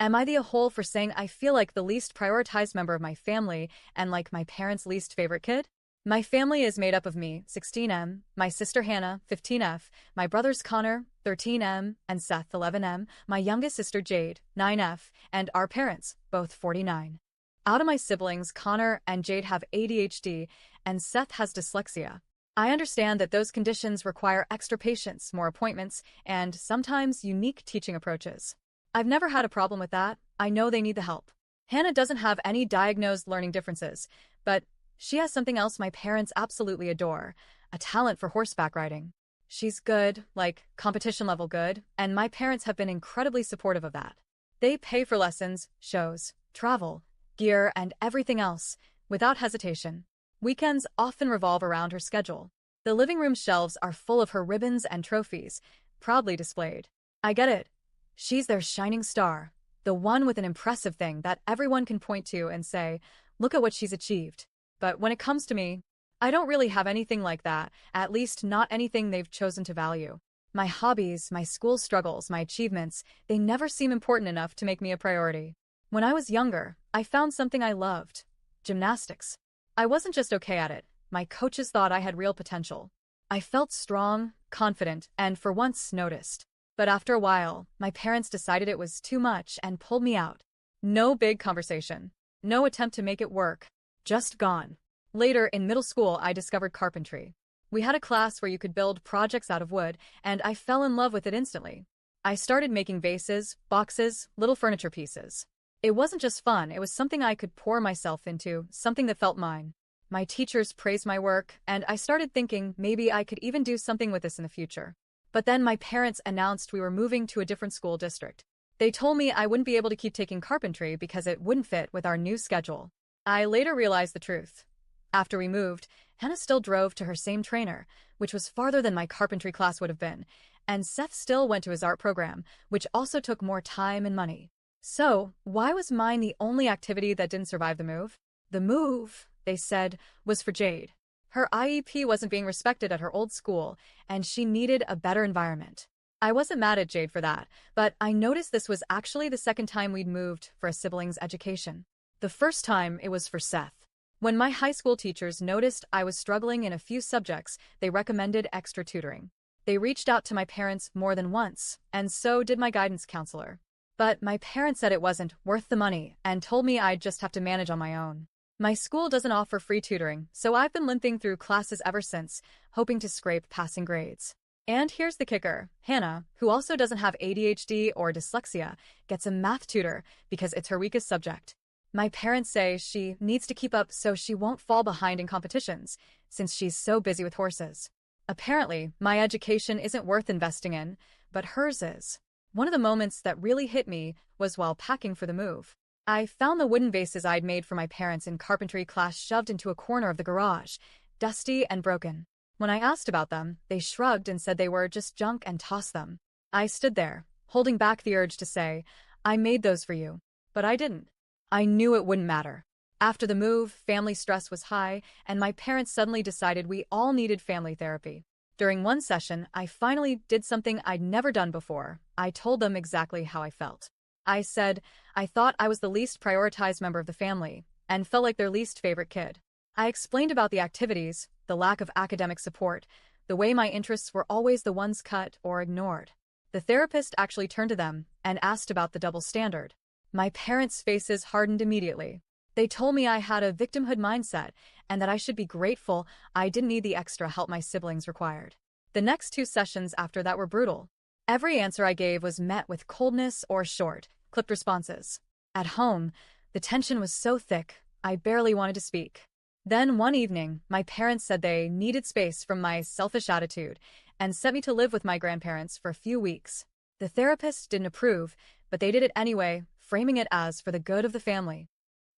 Am I the a-hole for saying I feel like the least prioritized member of my family and like my parents' least favorite kid? My family is made up of me, 16M, my sister Hannah, 15F, my brothers Connor, 13M, and Seth, 11M, my youngest sister Jade, 9F, and our parents, both 49. Out of my siblings, Connor and Jade have ADHD, and Seth has dyslexia. I understand that those conditions require extra patience, more appointments, and sometimes unique teaching approaches. I've never had a problem with that. I know they need the help. Hannah doesn't have any diagnosed learning differences, but she has something else my parents absolutely adore, a talent for horseback riding. She's good, like competition level good, and my parents have been incredibly supportive of that. They pay for lessons, shows, travel, gear, and everything else, without hesitation. Weekends often revolve around her schedule. The living room shelves are full of her ribbons and trophies, proudly displayed. I get it. She's their shining star, the one with an impressive thing that everyone can point to and say, look at what she's achieved. But when it comes to me, I don't really have anything like that, at least not anything they've chosen to value. My hobbies, my school struggles, my achievements, they never seem important enough to make me a priority. When I was younger, I found something I loved: gymnastics. I wasn't just okay at it, my coaches thought I had real potential. I felt strong, confident, and for once noticed. But after a while, my parents decided it was too much and pulled me out. No big conversation. No attempt to make it work. Just gone. Later, in middle school, I discovered carpentry. We had a class where you could build projects out of wood, and I fell in love with it instantly. I started making vases, boxes, little furniture pieces. It wasn't just fun, it was something I could pour myself into, something that felt mine. My teachers praised my work, and I started thinking maybe I could even do something with this in the future. But then my parents announced we were moving to a different school district. They told me I wouldn't be able to keep taking carpentry because it wouldn't fit with our new schedule. I later realized the truth. After we moved, Hannah still drove to her same trainer, which was farther than my carpentry class would have been, and Seth still went to his art program, which also took more time and money. So, why was mine the only activity that didn't survive the move? The move, they said, was for Jade. Her IEP wasn't being respected at her old school, and she needed a better environment. I wasn't mad at Jade for that, but I noticed this was actually the second time we'd moved for a sibling's education. The first time, it was for Seth. When my high school teachers noticed I was struggling in a few subjects, they recommended extra tutoring. They reached out to my parents more than once, and so did my guidance counselor. But my parents said it wasn't worth the money and told me I'd just have to manage on my own. My school doesn't offer free tutoring, so I've been limping through classes ever since, hoping to scrape passing grades. And here's the kicker: Hannah, who also doesn't have ADHD or dyslexia, gets a math tutor because it's her weakest subject. My parents say she needs to keep up so she won't fall behind in competitions, since she's so busy with horses. Apparently, my education isn't worth investing in, but hers is. One of the moments that really hit me was while packing for the move. I found the wooden vases I'd made for my parents in carpentry class shoved into a corner of the garage, dusty and broken. When I asked about them, they shrugged and said they were just junk and tossed them. I stood there, holding back the urge to say, I made those for you. But I didn't. I knew it wouldn't matter. After the move, family stress was high, and my parents suddenly decided we all needed family therapy. During one session, I finally did something I'd never done before. I told them exactly how I felt. I said I thought I was the least prioritized member of the family and felt like their least favorite kid. I explained about the activities, the lack of academic support, the way my interests were always the ones cut or ignored. The therapist actually turned to them and asked about the double standard. My parents' faces hardened immediately. They told me I had a victimhood mindset and that I should be grateful I didn't need the extra help my siblings required. The next 2 sessions after that were brutal. Every answer I gave was met with coldness or short, clipped responses. At home, the tension was so thick, I barely wanted to speak. Then one evening, my parents said they needed space from my selfish attitude and sent me to live with my grandparents for a few weeks. The therapist didn't approve, but they did it anyway, framing it as for the good of the family.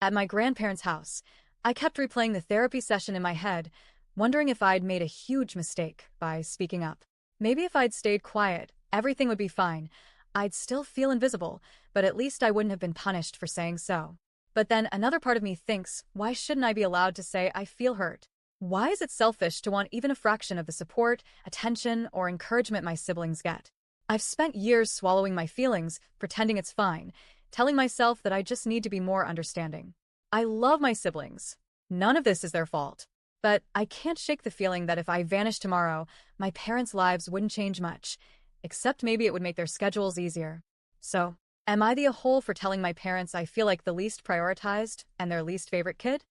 At my grandparents' house, I kept replaying the therapy session in my head, wondering if I'd made a huge mistake by speaking up. Maybe if I'd stayed quiet, everything would be fine. I'd still feel invisible, but at least I wouldn't have been punished for saying so. But then another part of me thinks, why shouldn't I be allowed to say I feel hurt? Why is it selfish to want even a fraction of the support, attention, or encouragement my siblings get? I've spent years swallowing my feelings, pretending it's fine, telling myself that I just need to be more understanding. I love my siblings. None of this is their fault. But I can't shake the feeling that if I vanished tomorrow, my parents' lives wouldn't change much, except maybe it would make their schedules easier. So, am I the a-hole for telling my parents I feel like the least prioritized and their least favorite kid?